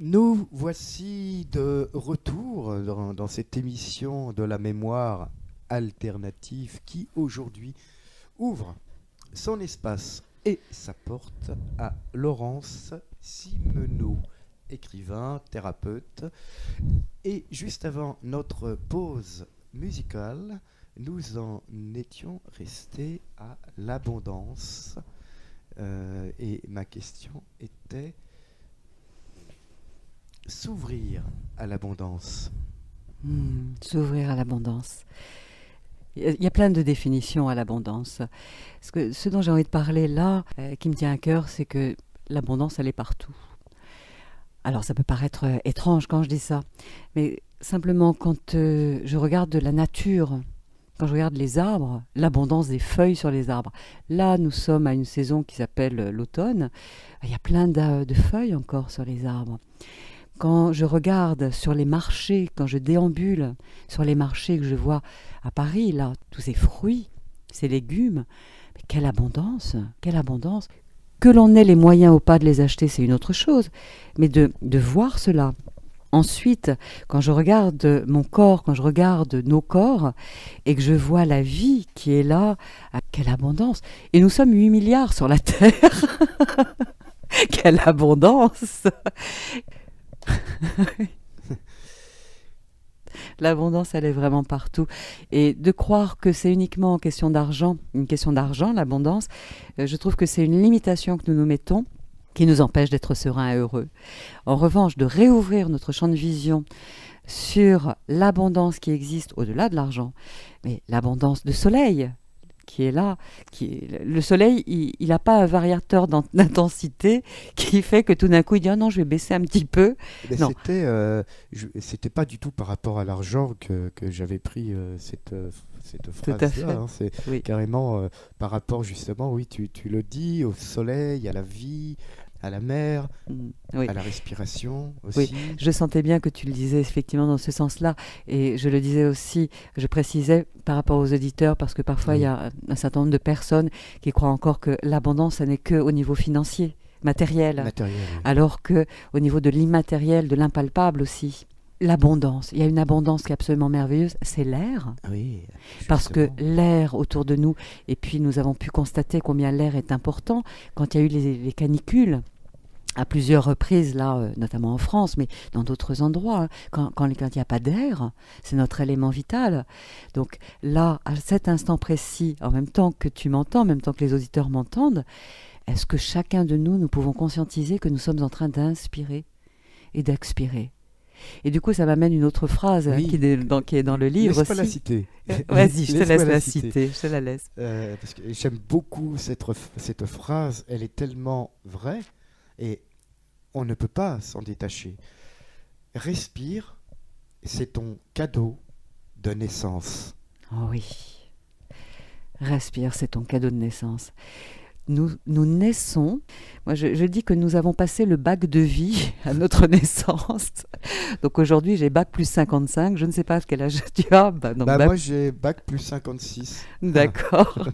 Nous voici de retour dans cette émission de la mémoire alternative qui aujourd'hui ouvre son espace et sa porte à Laurence Simeneau, écrivain, thérapeute. Et juste avant notre pause musicale, nous en étions restés à l'abondance. Et ma question était s'ouvrir à l'abondance. S'ouvrir à l'abondance. Il y a plein de définitions à l'abondance. Ce dont j'ai envie de parler là, qui me tient à cœur, c'est que l'abondance, elle est partout. Alors ça peut paraître étrange quand je dis ça, mais simplement quand je regarde la nature, quand je regarde les arbres, l'abondance des feuilles sur les arbres. Là, nous sommes à une saison qui s'appelle l'automne. Il y a plein de feuilles encore sur les arbres. Quand je regarde sur les marchés, quand je déambule sur les marchés que je vois à Paris, là, tous ces fruits, ces légumes, mais quelle abondance, quelle abondance. Que l'on ait les moyens ou pas de les acheter, c'est une autre chose, mais de voir cela. Ensuite, quand je regarde mon corps, quand je regarde nos corps, et que je vois la vie qui est là, quelle abondance. Et nous sommes 8 milliards sur la Terre. Quelle abondance. L'abondance, elle est vraiment partout. Et de croire que c'est uniquement une question d'argent, l'abondance, je trouve que c'est une limitation que nous nous mettons qui nous empêche d'être sereins et heureux. En revanche, de réouvrir notre champ de vision sur l'abondance qui existe au-delà de l'argent, mais l'abondance de soleil qui est là, le soleil, il n'a pas un variateur d'intensité qui fait que tout d'un coup il dit « Ah non, je vais baisser un petit peu ». Non. C'était pas du tout par rapport à l'argent que j'avais pris cette Tout à fait. phrase-là. Hein. C'est Oui. carrément par rapport justement, oui, tu le dis, au soleil, à la vie, à la mer, Oui. à la respiration Oui, aussi. je sentais bien que tu le disais effectivement dans ce sens-là, et je le disais aussi, je précisais par rapport aux auditeurs, parce que parfois il y a un certain nombre de personnes qui croient encore que l'abondance, ça n'est qu'au niveau financier, matériel, Matériel, oui. alors que au niveau de l'immatériel, de l'impalpable aussi. L'abondance, il y a une abondance qui est absolument merveilleuse, c'est l'air. Oui, Parce que justement. l'air autour de nous, et puis nous avons pu constater combien l'air est important quand il y a eu les canicules à plusieurs reprises, là, notamment en France, mais dans d'autres endroits, hein, quand il n'y a pas d'air, c'est notre élément vital. Donc là, à cet instant précis, en même temps que tu m'entends, en même temps que les auditeurs m'entendent, est-ce que chacun de nous, nous pouvons conscientiser que nous sommes en train d'inspirer et d'expirer? Et du coup, ça m'amène une autre phrase Oui. qui est dans le livre Laisse pas aussi. la citer. Vas-y, je te Laisse-moi laisse la la citer. citer, je te la laisse. Parce que j'aime beaucoup cette phrase, elle est tellement vraie et on ne peut pas s'en détacher. Respire, c'est ton cadeau de naissance. Oh oui. Respire, c'est ton cadeau de naissance. Nous naissons, moi je dis que nous avons passé le bac de vie à notre naissance. Donc aujourd'hui j'ai bac plus 55, je ne sais pas quel âge tu as. Donc Moi j'ai bac plus 56. D'accord.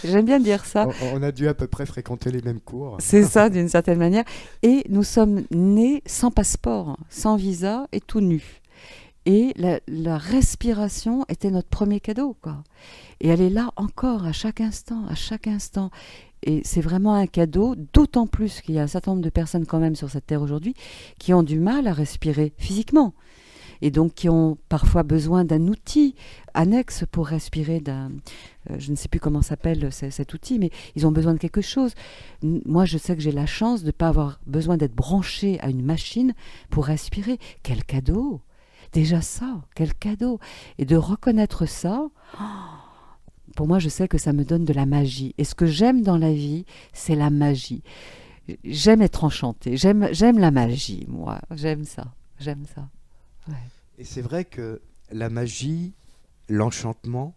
J'aime bien dire ça. On a dû à peu près fréquenter les mêmes cours. C'est ça d'une certaine manière. Et nous sommes nés sans passeport, sans visa et tout nus. Et la respiration était notre premier cadeau, quoi. Et elle est là encore à chaque instant, à chaque instant. Et c'est vraiment un cadeau, d'autant plus qu'il y a un certain nombre de personnes quand même sur cette terre aujourd'hui qui ont du mal à respirer physiquement. Et donc qui ont parfois besoin d'un outil annexe pour respirer, je ne sais plus comment s'appelle cet outil, mais ils ont besoin de quelque chose. Moi, je sais que j'ai la chance de ne pas avoir besoin d'être branché à une machine pour respirer. Quel cadeau! Déjà ça, quel cadeau! Et de reconnaître ça, pour moi, je sais que ça me donne de la magie. Et ce que j'aime dans la vie, c'est la magie. J'aime être enchantée, j'aime la magie, moi. J'aime ça, j'aime ça. Ouais. Et c'est vrai que la magie, l'enchantement,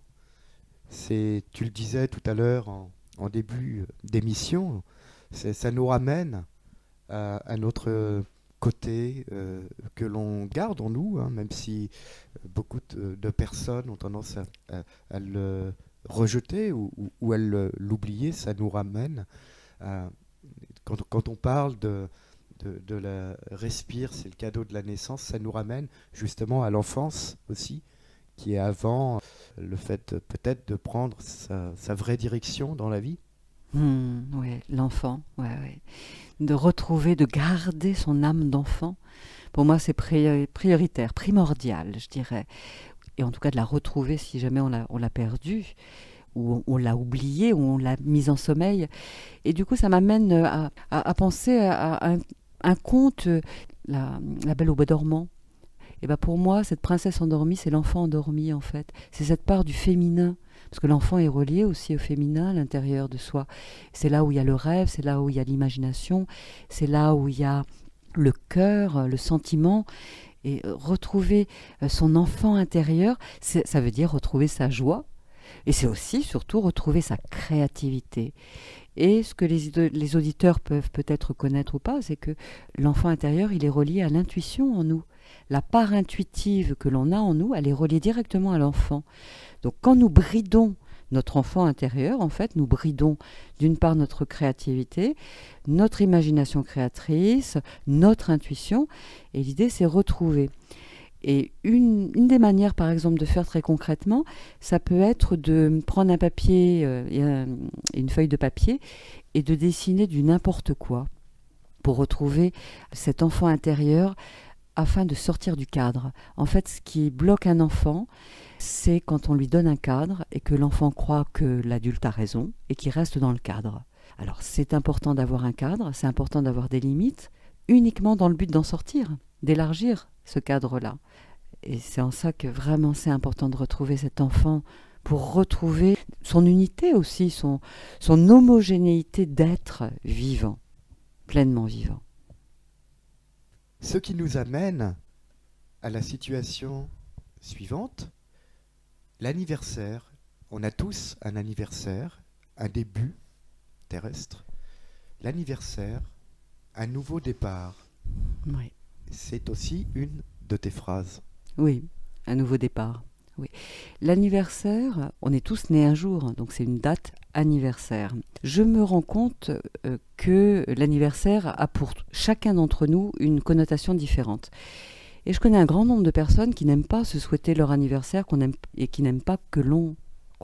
tu le disais tout à l'heure en début d'émission, ça nous ramène à notre côté que l'on garde en nous, hein, même si beaucoup de personnes ont tendance à le rejeter ou à l'oublier, ça nous ramène. Quand on parle de la respire, c'est le cadeau de la naissance, ça nous ramène justement à l'enfance aussi, qui est avant le fait peut-être de prendre sa vraie direction dans la vie. Ouais, l'enfant, ouais, ouais. De retrouver, de garder son âme d'enfant. Pour moi, c'est prioritaire, primordial, je dirais. Et en tout cas, de la retrouver si jamais on l'a perdue, ou on l'a oubliée, ou on l'a mise en sommeil. Et du coup, ça m'amène à penser à un conte, la Belle au bois dormant. Et ben pour moi, cette princesse endormie, c'est l'enfant endormi, en fait. C'est cette part du féminin. Parce que l'enfant est relié aussi au féminin à l'intérieur de soi. C'est là où il y a le rêve, c'est là où il y a l'imagination, c'est là où il y a le cœur, le sentiment. Et retrouver son enfant intérieur, ça veut dire retrouver sa joie. Et c'est aussi, surtout, retrouver sa créativité. Et ce que les auditeurs peuvent peut-être connaître ou pas, c'est que l'enfant intérieur, il est relié à l'intuition en nous. La part intuitive que l'on a en nous, elle est reliée directement à l'enfant. Donc quand nous bridons notre enfant intérieur, en fait, nous bridons d'une part notre créativité, notre imagination créatrice, notre intuition, et l'idée c'est retrouver. Et une des manières, par exemple, de faire très concrètement, ça peut être de prendre un papier, une feuille de papier, et de dessiner du n'importe quoi pour retrouver cet enfant intérieur afin de sortir du cadre. En fait, ce qui bloque un enfant, c'est quand on lui donne un cadre et que l'enfant croit que l'adulte a raison et qu'il reste dans le cadre. Alors, c'est important d'avoir un cadre, c'est important d'avoir des limites, uniquement dans le but d'en sortir, d'élargir ce cadre-là. Et c'est en ça que vraiment c'est important de retrouver cet enfant pour retrouver son unité aussi, son homogénéité d'être vivant, pleinement vivant. Ce qui nous amène à la situation suivante, l'anniversaire. On a tous un anniversaire, un début terrestre. L'anniversaire, un nouveau départ. Oui. C'est aussi une de tes phrases. Oui, un nouveau départ. Oui. L'anniversaire, on est tous nés un jour, donc c'est une date anniversaire. Je me rends compte que l'anniversaire a pour chacun d'entre nous une connotation différente. Et je connais un grand nombre de personnes qui n'aiment pas se souhaiter leur anniversaire et qui n'aiment pas qu'on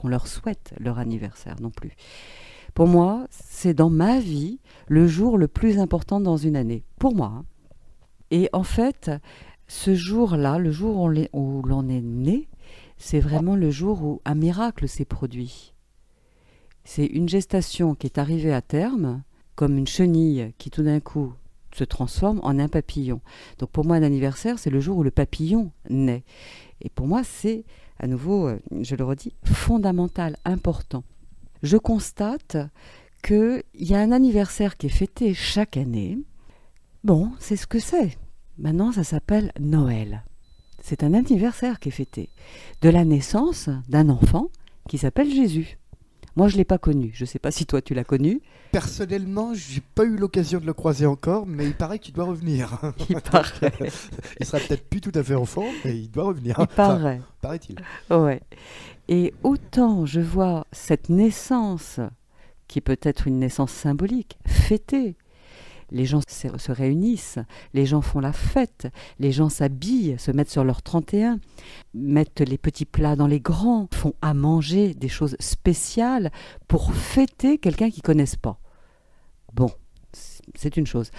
leur souhaite leur anniversaire non plus. Pour moi, c'est dans ma vie le jour le plus important dans une année. Pour moi. Et en fait, ce jour-là, le jour où l'on est né, c'est vraiment le jour où un miracle s'est produit. C'est une gestation qui est arrivée à terme, comme une chenille qui tout d'un coup se transforme en un papillon. Donc pour moi, un anniversaire, c'est le jour où le papillon naît. Et pour moi, c'est, à nouveau, je le redis, fondamental, important. Je constate qu'il y a un anniversaire qui est fêté chaque année. Bon, c'est ce que c'est. Maintenant, ça s'appelle Noël. C'est un anniversaire qui est fêté de la naissance d'un enfant qui s'appelle Jésus. Moi, je ne l'ai pas connu. Je ne sais pas si toi, tu l'as connu. Personnellement, je n'ai pas eu l'occasion de le croiser encore, mais il paraît qu'il doit revenir. Il paraît. Il sera peut-être plus tout à fait enfant, mais il doit revenir. Il paraît. Enfin, paraît-il. Ouais. Et autant je vois cette naissance, qui peut être une naissance symbolique, fêtée. Les gens se réunissent, les gens font la fête, les gens s'habillent, se mettent sur leur 31, mettent les petits plats dans les grands, font à manger des choses spéciales pour fêter quelqu'un qu'ils ne connaissent pas. Bon, c'est une chose.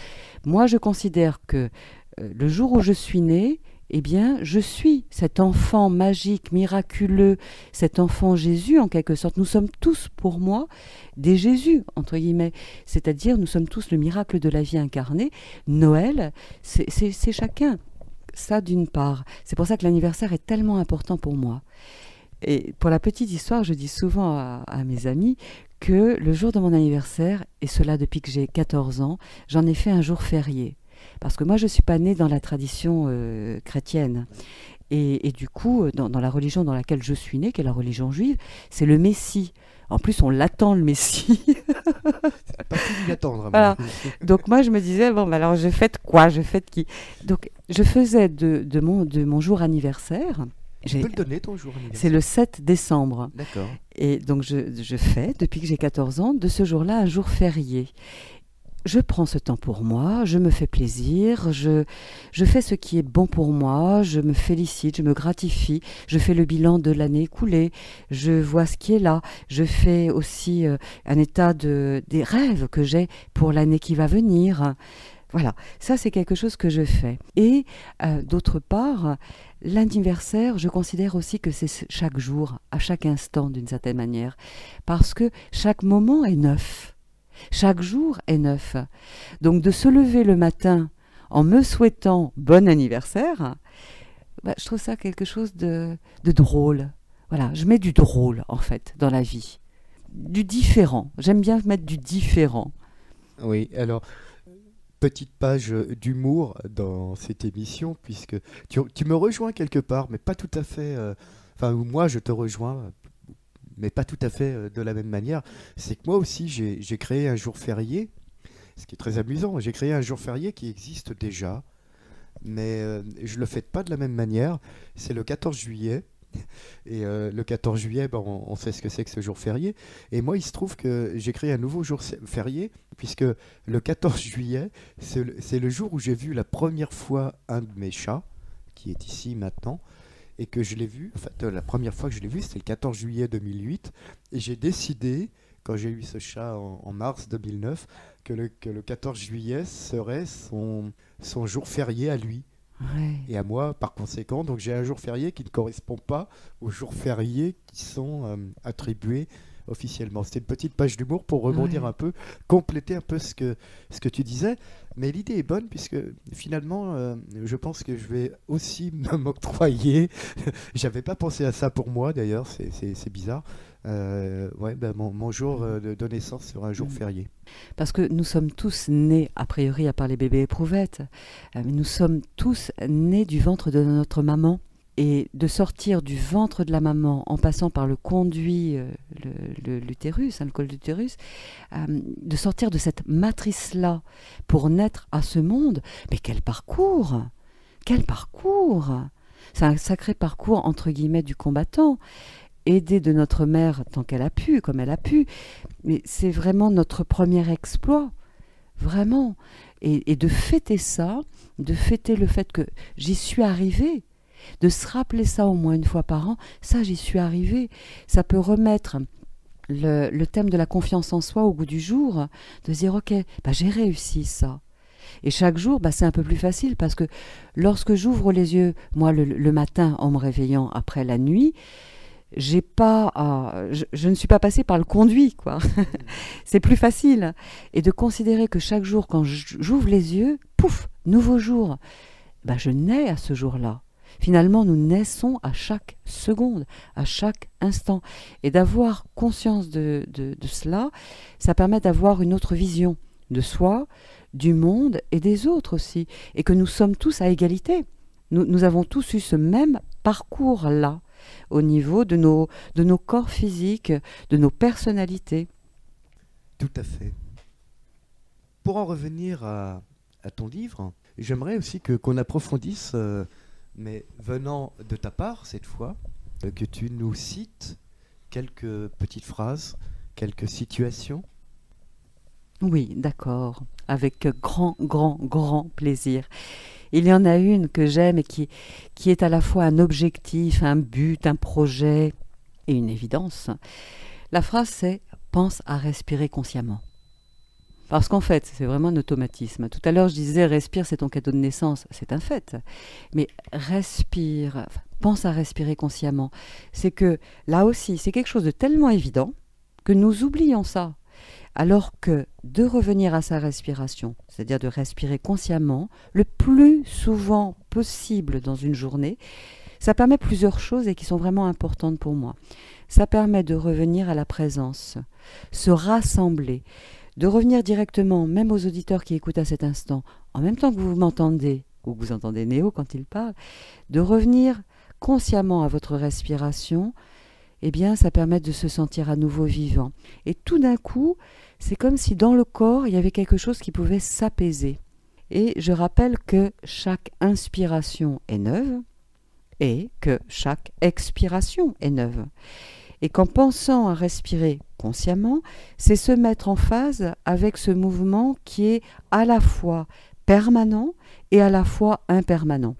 Moi, je considère que le jour où je suis née, eh bien, je suis cet enfant magique, miraculeux, cet enfant Jésus, en quelque sorte. Nous sommes tous, pour moi, des Jésus, entre guillemets. C'est-à-dire, nous sommes tous le miracle de la vie incarnée. Noël, c'est chacun. Ça, d'une part. C'est pour ça que l'anniversaire est tellement important pour moi. Et pour la petite histoire, je dis souvent à mes amis que le jour de mon anniversaire, et cela depuis que j'ai 14 ans, j'en ai fait un jour férié. Parce que moi, je ne suis pas née dans la tradition chrétienne. Et du coup, dans la religion dans laquelle je suis née, qui est la religion juive, c'est le Messie. En plus, on l'attend, le Messie. C'est pas fini d'attendre. Voilà. Donc moi, je me disais, bon, bah alors je fête quoi? Je fête qui? Donc, je faisais de mon jour anniversaire... Tu peux le donner, ton jour anniversaire? C'est le 7 décembre. D'accord. Et donc, je fais, depuis que j'ai 14 ans, de ce jour-là un jour férié. je prends ce temps pour moi, je me fais plaisir, je fais ce qui est bon pour moi, je me félicite, je me gratifie, je fais le bilan de l'année écoulée, je vois ce qui est là, je fais aussi un état des rêves que j'ai pour l'année qui va venir. Voilà, ça c'est quelque chose que je fais. Et d'autre part, l'anniversaire, je considère aussi que c'est chaque jour, à chaque instant d'une certaine manière, parce que chaque moment est neuf. Chaque jour est neuf. Donc de se lever le matin en me souhaitant bon anniversaire, je trouve ça quelque chose de drôle. Voilà, je mets du drôle en fait dans la vie. Du différent. J'aime bien mettre du différent. Oui, alors, petite page d'humour dans cette émission, puisque tu me rejoins quelque part, mais pas tout à fait. Enfin, moi, je te rejoins, mais pas tout à fait de la même manière. C'est que moi aussi, j'ai créé un jour férié, ce qui est très amusant. J'ai créé un jour férié qui existe déjà, mais je le fête pas de la même manière. C'est le 14 juillet. Et le 14 juillet, on sait ce que c'est que ce jour férié. Et moi, il se trouve que j'ai créé un nouveau jour férié, puisque le 14 juillet, c'est le jour où j'ai vu la première fois un de mes chats, qui est ici maintenant, et que je l'ai vu, en fait, la première fois que je l'ai vu, c'était le 14 juillet 2008, et j'ai décidé, quand j'ai eu ce chat en mars 2009, que le 14 juillet serait son jour férié à lui. Ouais. Et à moi, par conséquent, donc j'ai un jour férié qui ne correspond pas aux jours fériés qui sont attribués officiellement. C'était une petite page d'humour pour rebondir Ouais. un peu, compléter un peu ce que tu disais. Mais l'idée est bonne puisque finalement, je pense que je vais aussi m'octroyer. J'avais pas pensé à ça pour moi d'ailleurs, c'est bizarre. Ouais, mon jour de naissance sera un jour férié. Parce que nous sommes tous nés, a priori, à part les bébés éprouvettes, mais nous sommes tous nés du ventre de notre maman. Et de sortir du ventre de la maman en passant par le conduit, l'utérus, le col d'utérus, de sortir de cette matrice-là pour naître à ce monde, mais quel parcours! Quel parcours! C'est un sacré parcours, entre guillemets, du combattant, aidé de notre mère tant qu'elle a pu, comme elle a pu, mais c'est vraiment notre premier exploit, vraiment. Et de fêter ça, de fêter le fait que j'y suis arrivée, de se rappeler ça au moins une fois par an, ça j'y suis arrivée. Ça peut remettre le thème de la confiance en soi au goût du jour, de se dire ok, j'ai réussi ça. Et chaque jour, c'est un peu plus facile parce que lorsque j'ouvre les yeux, moi le matin en me réveillant après la nuit, je ne suis pas passée par le conduit, quoi. C'est plus facile. Et de considérer que chaque jour, quand j'ouvre les yeux, pouf, nouveau jour, je nais à ce jour-là. Finalement, nous naissons à chaque seconde, à chaque instant. Et d'avoir conscience de cela, ça permet d'avoir une autre vision de soi, du monde et des autres aussi. Et que nous sommes tous à égalité. Nous avons tous eu ce même parcours-là, au niveau de nos corps physiques, de nos personnalités. Tout à fait. Pour en revenir à ton livre, j'aimerais aussi qu'on approfondisse... mais venant de ta part, cette fois, que tu nous cites quelques petites phrases, quelques situations. Oui, d'accord. Avec grand, grand, grand plaisir. Il y en a une que j'aime et qui est à la fois un objectif, un but, un projet et une évidence. La phrase c'est « pense à respirer consciemment ». Parce qu'en fait, c'est vraiment un automatisme. Tout à l'heure, je disais, respire, c'est ton cadeau de naissance. C'est un fait. Mais respire, pense à respirer consciemment. C'est que, là aussi, c'est quelque chose de tellement évident que nous oublions ça. Alors que de revenir à sa respiration, c'est-à-dire de respirer consciemment, le plus souvent possible dans une journée, ça permet plusieurs choses et qui sont vraiment importantes pour moi. Ça permet de revenir à la présence, se rassembler, de revenir directement, même aux auditeurs qui écoutent à cet instant, en même temps que vous m'entendez, ou que vous entendez Néo quand il parle, de revenir consciemment à votre respiration, eh bien, ça permet de se sentir à nouveau vivant. Et tout d'un coup, c'est comme si dans le corps, il y avait quelque chose qui pouvait s'apaiser. Et je rappelle que chaque inspiration est neuve et que chaque expiration est neuve. Et qu'en pensant à respirer consciemment, c'est se mettre en phase avec ce mouvement qui est à la fois permanent et à la fois impermanent.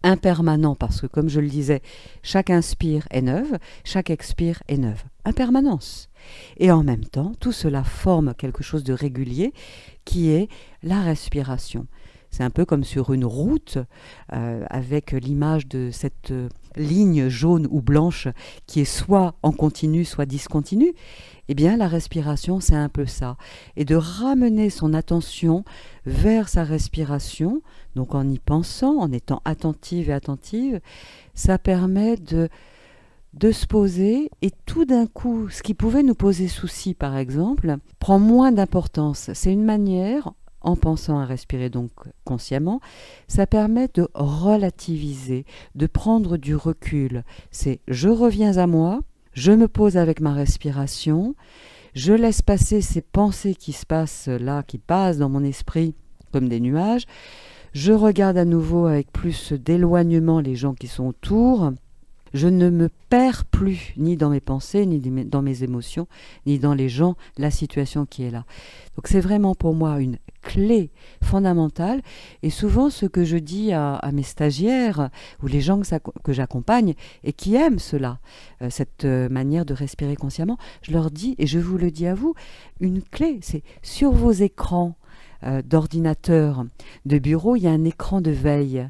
Impermanent parce que, comme je le disais, chaque inspire est neuve, chaque expire est neuve. Impermanence. Et en même temps, tout cela forme quelque chose de régulier qui est la respiration. C'est un peu comme sur une route, avec l'image de cette ligne jaune ou blanche qui est soit en continu, soit discontinue. Eh bien, la respiration, c'est un peu ça. Et de ramener son attention vers sa respiration, donc en y pensant, en étant attentive et attentive, ça permet de se poser et tout d'un coup, ce qui pouvait nous poser souci, par exemple, prend moins d'importance. C'est une manière, en pensant à respirer donc consciemment, ça permet de relativiser, de prendre du recul. C'est je reviens à moi, je me pose avec ma respiration, je laisse passer ces pensées qui se passent là, qui passent dans mon esprit comme des nuages, je regarde à nouveau avec plus d'éloignement les gens qui sont autour. Je ne me perds plus ni dans mes pensées, ni dans mes émotions, ni dans les gens, la situation qui est là. Donc c'est vraiment pour moi une clé fondamentale. Et souvent ce que je dis à mes stagiaires ou les gens que j'accompagne et qui aiment cela, cette manière de respirer consciemment, je leur dis, et je vous le dis à vous, une clé, c'est sur vos écrans d'ordinateur, de bureau, il y a un écran de veille.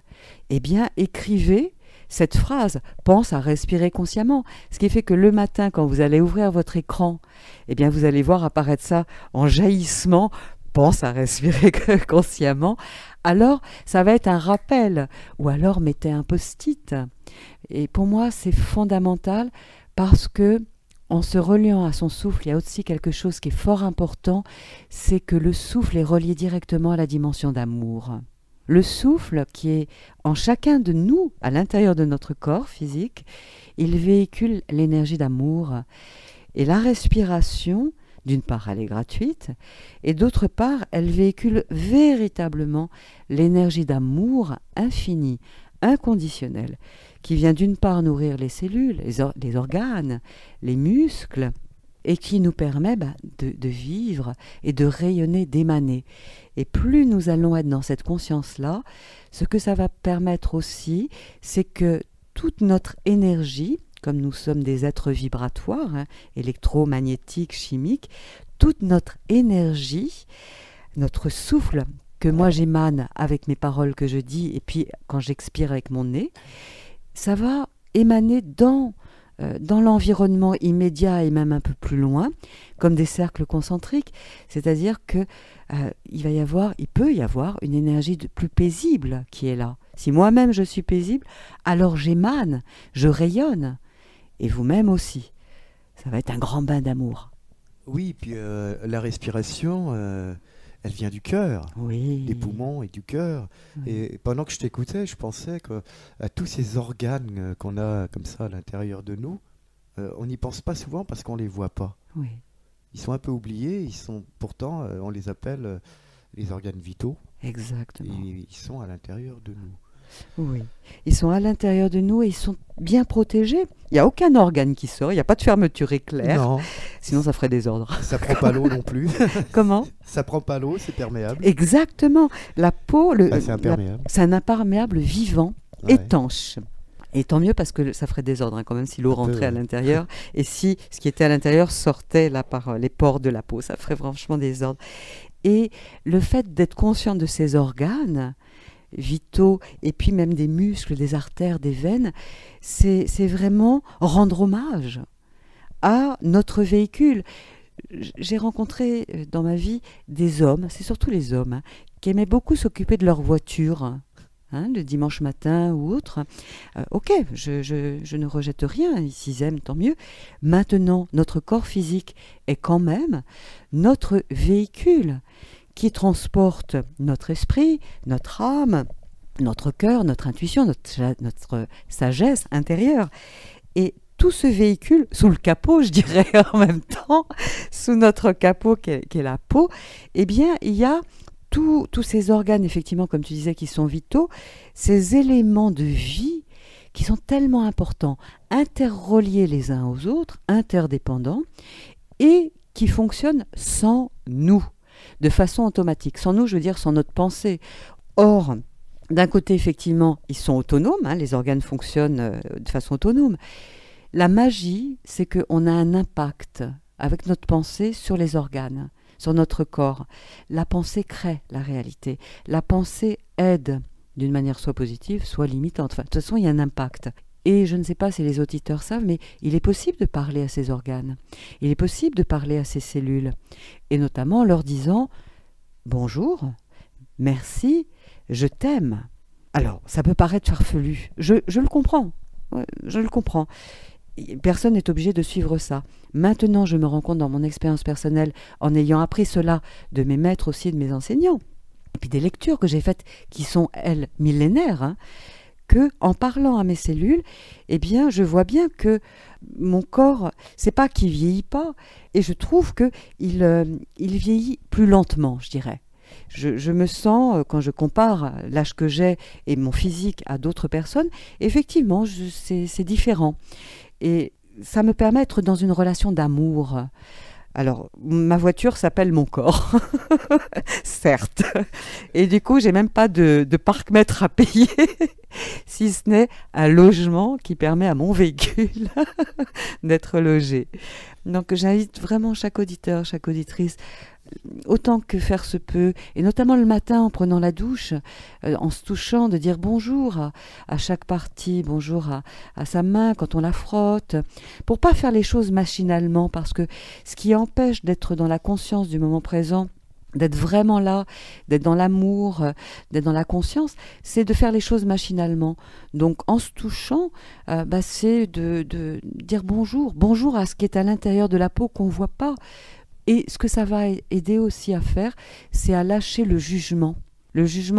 Eh bien, écrivez cette phrase, pense à respirer consciemment. Ce qui fait que le matin, quand vous allez ouvrir votre écran, eh bien, vous allez voir apparaître ça en jaillissement, pense à respirer consciemment. Alors, ça va être un rappel. Ou alors, mettez un post-it. Et pour moi, c'est fondamental parce que en se reliant à son souffle, il y a aussi quelque chose qui est fort important, c'est que le souffle est relié directement à la dimension d'amour. Le souffle qui est en chacun de nous, à l'intérieur de notre corps physique, il véhicule l'énergie d'amour. Et la respiration, d'une part, elle est gratuite, et d'autre part, elle véhicule véritablement l'énergie d'amour infini, inconditionnel, qui vient d'une part nourrir les cellules, les organes, les muscles, et qui nous permet de vivre et de rayonner, d'émaner. Et plus nous allons être dans cette conscience-là, ce que ça va permettre aussi, c'est que toute notre énergie, comme nous sommes des êtres vibratoires, électromagnétiques, chimiques, toute notre énergie, notre souffle que moi j'émane avec mes paroles que je dis, et puis quand j'expire avec mon nez, ça va émaner dans l'environnement immédiat et même un peu plus loin, comme des cercles concentriques, c'est-à-dire que il peut y avoir une énergie plus paisible qui est là. Si moi-même je suis paisible, alors j'émane, je rayonne, et vous-même aussi. Ça va être un grand bain d'amour. Oui, puis la respiration, elle vient du cœur, oui. Des poumons et du cœur. Oui. Et pendant que je t'écoutais, je pensais à tous ces organes qu'on a comme ça à l'intérieur de nous. On n'y pense pas souvent parce qu'on ne les voit pas. Oui. Ils sont un peu oubliés, pourtant, on les appelle les organes vitaux. Exactement. Et ils sont à l'intérieur de nous. Oui, ils sont à l'intérieur de nous et ils sont bien protégés. Il n'y a aucun organe qui sort, il n'y a pas de fermeture éclair. Non. Sinon, ça ferait désordre. Ça prend pas l'eau non plus. Comment ? Ça prend pas l'eau, c'est perméable. Exactement. La peau, c'est imperméable. C'est un imperméable vivant, ouais. Étanche. Et tant mieux parce que ça ferait désordre quand même si l'eau rentrait à l'intérieur et si ce qui était à l'intérieur sortait là par les pores de la peau. Ça ferait franchement désordre. Et le fait d'être conscient de ces organes vitaux et puis même des muscles, des artères, des veines, c'est vraiment rendre hommage à notre véhicule. J'ai rencontré dans ma vie des hommes, c'est surtout les hommes, qui aimaient beaucoup s'occuper de leur voiture, le dimanche matin ou autre. Ok, je ne rejette rien, s'ils aiment, tant mieux. Maintenant, notre corps physique est quand même notre véhicule qui transporte notre esprit, notre âme, notre cœur, notre intuition, notre sagesse intérieure. Et tout ce véhicule, sous le capot, je dirais en même temps, sous notre capot qui est la peau, eh bien, il y a tous ces organes, effectivement, comme tu disais, qui sont vitaux, ces éléments de vie qui sont tellement importants, interreliés les uns aux autres, interdépendants, et qui fonctionnent sans nous, de façon automatique. Sans nous, je veux dire sans notre pensée. Or, d'un côté, effectivement, ils sont autonomes, les organes fonctionnent de façon autonome. La magie, c'est qu'on a un impact avec notre pensée sur les organes, sur notre corps. La pensée crée la réalité. La pensée aide d'une manière soit positive, soit limitante. Enfin, de toute façon, il y a un impact. Et je ne sais pas si les auditeurs savent, mais il est possible de parler à ces organes. Il est possible de parler à ces cellules. Et notamment en leur disant « Bonjour, merci, je t'aime ». Alors, ça peut paraître farfelu. Je le comprends. Ouais, je le comprends. Personne n'est obligé de suivre ça. Maintenant, je me rends compte dans mon expérience personnelle, en ayant appris cela de mes maîtres aussi, de mes enseignants, et puis des lectures que j'ai faites qui sont, elles, millénaires, que en parlant à mes cellules, eh bien, je vois bien que mon corps, c'est pas qu'il vieillit pas, et je trouve que il vieillit plus lentement, je dirais. Je me sens, quand je compare l'âge que j'ai et mon physique à d'autres personnes, effectivement, c'est différent. Et ça me permet d'être dans une relation d'amour. Alors, ma voiture s'appelle mon corps, certes. Et du coup, j'ai même pas de parc-mètre à payer, si ce n'est un logement qui permet à mon véhicule d'être logé. Donc, j'invite vraiment chaque auditeur, chaque auditrice, autant que faire se peut, et notamment le matin en prenant la douche, en se touchant, de dire bonjour à chaque partie, bonjour à sa main quand on la frotte, pour pas faire les choses machinalement, parce que ce qui empêche d'être dans la conscience du moment présent, d'être vraiment là, d'être dans l'amour, d'être dans la conscience, c'est de faire les choses machinalement. Donc en se touchant, c'est de dire bonjour à ce qui est à l'intérieur de la peau qu'on voit pas. Et ce que ça va aider aussi à faire, c'est à lâcher le jugement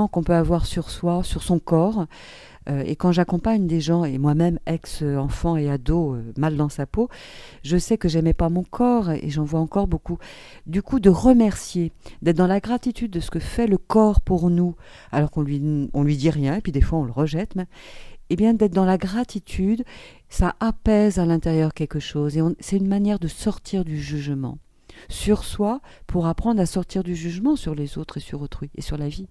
qu'on peut avoir sur soi, sur son corps. Et quand j'accompagne des gens, et moi-même ex-enfant et ado, mal dans sa peau, je sais que j'aimais pas mon corps, et j'en vois encore beaucoup. Du coup, de remercier, d'être dans la gratitude de ce que fait le corps pour nous, alors qu'on lui dit rien, et puis des fois on le rejette, mais, eh bien d'être dans la gratitude, ça apaise à l'intérieur quelque chose, et c'est une manière de sortir du jugement sur soi pour apprendre à sortir du jugement sur les autres et sur autrui et sur la vie.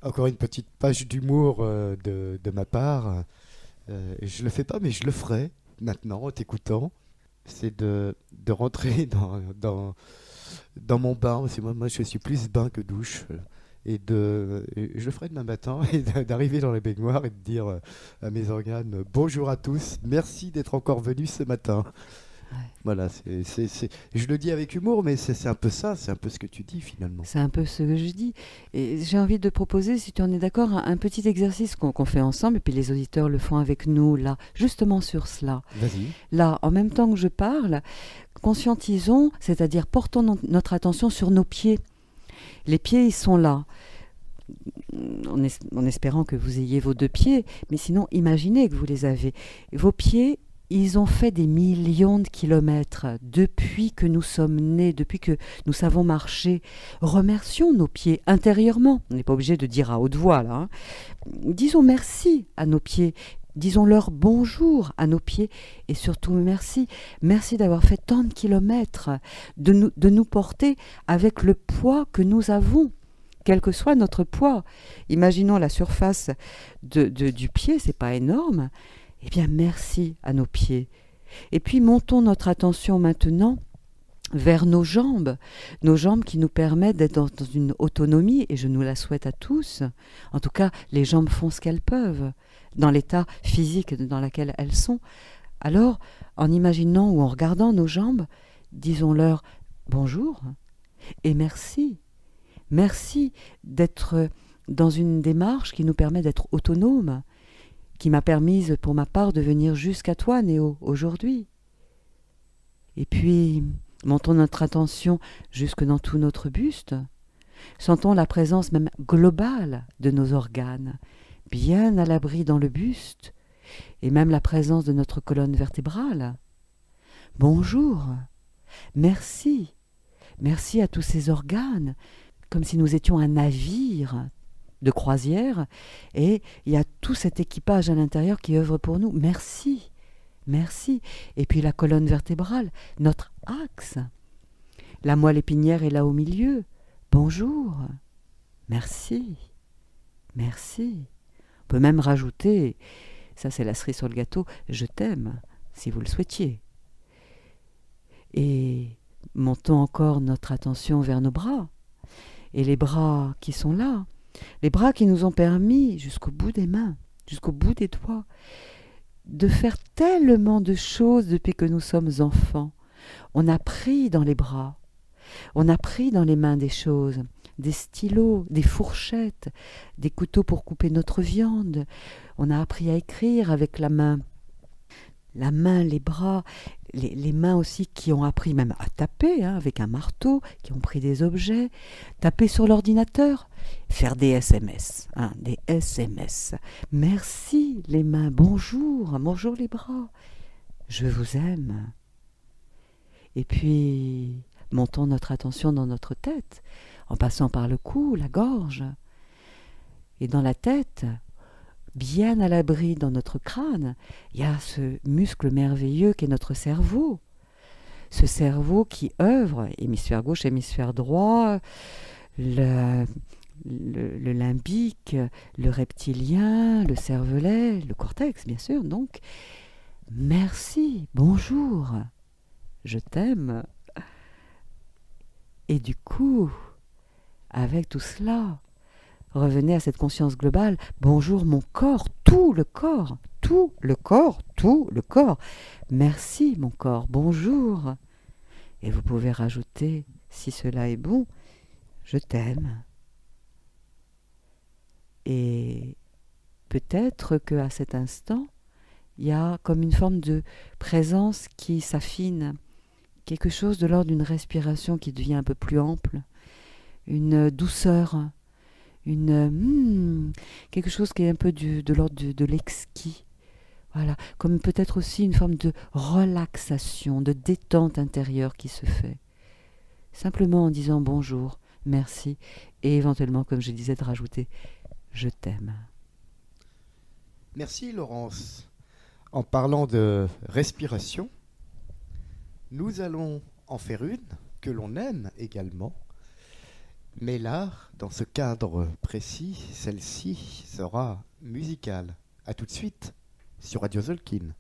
Encore une petite page d'humour de ma part. Je le fais pas, mais je le ferai maintenant en t'écoutant. C'est de rentrer dans mon bain. Parce que moi, je suis plus bain que douche. Et je le ferai demain matin, et d'arriver dans la baignoire et de dire à mes organes bonjour à tous, merci d'être encore venus ce matin. Voilà, je le dis avec humour, mais c'est un peu ça, c'est un peu ce que tu dis finalement. C'est un peu ce que je dis. Et j'ai envie de proposer, si tu en es d'accord, un petit exercice qu'on fait ensemble, et puis les auditeurs le font avec nous, là, justement sur cela. Vas-y. Là, en même temps que je parle, conscientisons, c'est-à-dire portons notre attention sur nos pieds. Les pieds, ils sont là. En espérant que vous ayez vos deux pieds, mais sinon, imaginez que vous les avez. Vos pieds, ils ont fait des millions de kilomètres depuis que nous sommes nés, depuis que nous savons marcher. Remercions nos pieds intérieurement. On n'est pas obligé de dire à haute voix, là. Disons merci à nos pieds. Disons-leur bonjour à nos pieds. Et surtout merci. Merci d'avoir fait tant de kilomètres, de nous porter avec le poids que nous avons. Quel que soit notre poids. Imaginons la surface du pied, c'est pas énorme. Eh bien, merci à nos pieds. Et puis, montons notre attention maintenant vers nos jambes qui nous permettent d'être dans une autonomie, et je nous la souhaite à tous. En tout cas, les jambes font ce qu'elles peuvent, dans l'état physique dans lequel elles sont. Alors, en imaginant ou en regardant nos jambes, disons-leur bonjour et merci. Merci d'être dans une démarche qui nous permet d'être autonomes, qui m'a permise pour ma part de venir jusqu'à toi, Néo, aujourd'hui. Et puis, montons notre attention jusque dans tout notre buste. Sentons la présence même globale de nos organes, bien à l'abri dans le buste, et même la présence de notre colonne vertébrale. Bonjour, merci, merci à tous ces organes, comme si nous étions un navire de croisière, et il y a tout cet équipage à l'intérieur qui œuvre pour nous. Merci, merci. Et puis la colonne vertébrale, notre axe. La moelle épinière est là au milieu. Bonjour, merci, merci. On peut même rajouter, ça c'est la cerise sur le gâteau, je t'aime, si vous le souhaitiez. Et montons encore notre attention vers nos bras. Et les bras qui sont là, les bras qui nous ont permis, jusqu'au bout des mains, jusqu'au bout des doigts, de faire tellement de choses depuis que nous sommes enfants. On a pris dans les bras, on a pris dans les mains des choses, des stylos, des fourchettes, des couteaux pour couper notre viande. On a appris à écrire avec la main, les bras, les mains aussi qui ont appris même à taper avec un marteau, qui ont pris des objets, taper sur l'ordinateur, faire des SMS, des SMS. Merci les mains, bonjour, bonjour les bras, je vous aime. Et puis, montons notre attention dans notre tête, en passant par le cou, la gorge. Et dans la tête, bien à l'abri dans notre crâne, il y a ce muscle merveilleux qu'est notre cerveau. Ce cerveau qui œuvre, hémisphère gauche, hémisphère droit, le limbique, le reptilien, le cervelet, le cortex, bien sûr. Donc, merci, bonjour, je t'aime. Et du coup, avec tout cela, revenez à cette conscience globale. Bonjour mon corps, tout le corps, tout le corps, tout le corps. Merci mon corps, bonjour. Et vous pouvez rajouter, si cela est bon, je t'aime. Et peut-être qu'à cet instant, il y a comme une forme de présence qui s'affine, quelque chose de l'ordre d'une respiration qui devient un peu plus ample, une douceur, quelque chose qui est un peu de l'ordre de l'exquis. Voilà, comme peut-être aussi une forme de relaxation, de détente intérieure qui se fait. Simplement en disant bonjour, merci, et éventuellement, comme je disais, de rajouter je t'aime. Merci Laurence. En parlant de respiration, nous allons en faire une que l'on aime également. Mais là, dans ce cadre précis, celle-ci sera musicale. À tout de suite sur Radio Zolkin.